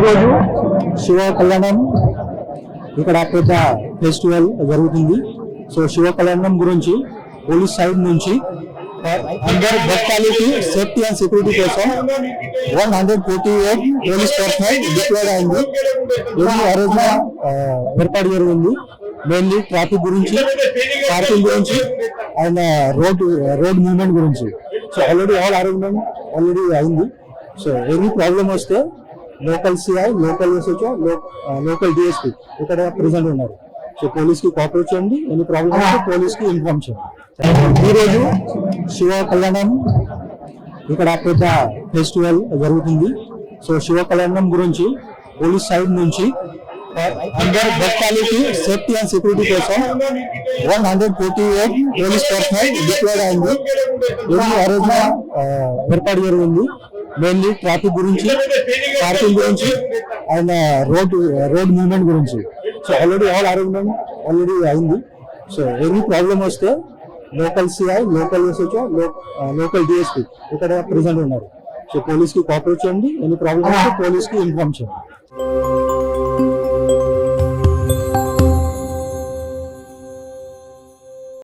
ఈరోజు శివ కళ్యాణం ఇక్కడ పెద్ద ఫెస్టివల్ జరుగుతుంది. సో శివ కళ్యాణం గురించి పోలీస్ సైడ్ నుంచి అందరు భక్తులకి సేఫ్టీ అండ్ సెక్యూరిటీ కోసం 148 పోలీస్ పర్సనల్ డిప్లాయ్ అయింది. ఎన్ని అరేంజ్మెంట్ ఏర్పాటు జరిగింది. మెయిన్లీ ట్రాఫిక్ గురించి, పార్కింగ్ గురించి అండ్ రోడ్ మూవ్మెంట్ గురించి. So already all arrangement already అయింది. సో ఎనీ ప్రాబ్లం వస్తే local CI, local SHO, local DSP ఇక్కడ ప్రెసెంట్ ఉన్నారు. సో పోలీస్ కి కోఆపరేట్ చేయండి. ఎనీ ప్రాబ్లం వస్తే పోలీస్ కి ఇన్ఫార్మ్ చేయండి. ఈరోజు శివ కళ్యాణం ఇక్కడ పెద్ద ఫెస్టివల్ జరుగుతుంది. సో శివ కళ్యాణం గురించి పోలీస్ సైడ్ నుంచి అందరు భక్తులకి సేఫ్టీ అండ్ సెక్యూరిటీ కోసం 148 పోలీస్ పర్సనల్ డిప్లాయ్ అయింది. ఎన్ని అరేంజ్మెంట్ ఏర్పాటు జరిగింది. మెయిన్లీ ట్రాఫిక్ గురించి, పార్కింగ్ గురించి అండ్ రోడ్ మూవ్మెంట్ గురించి. So already all arrangement already అయింది. సో ఎనీ ప్రాబ్లం వస్తే local CI, local SHO, local DSP ఇక్కడ ప్రెసెంట్ ఉన్నారు. సో పోలీస్ కి కోఆపరేట్ చేయండి. ఎనీ ప్రాబ్లం వస్తే పోలీస్ కి ఇన్ఫార్మ్ చేయండి.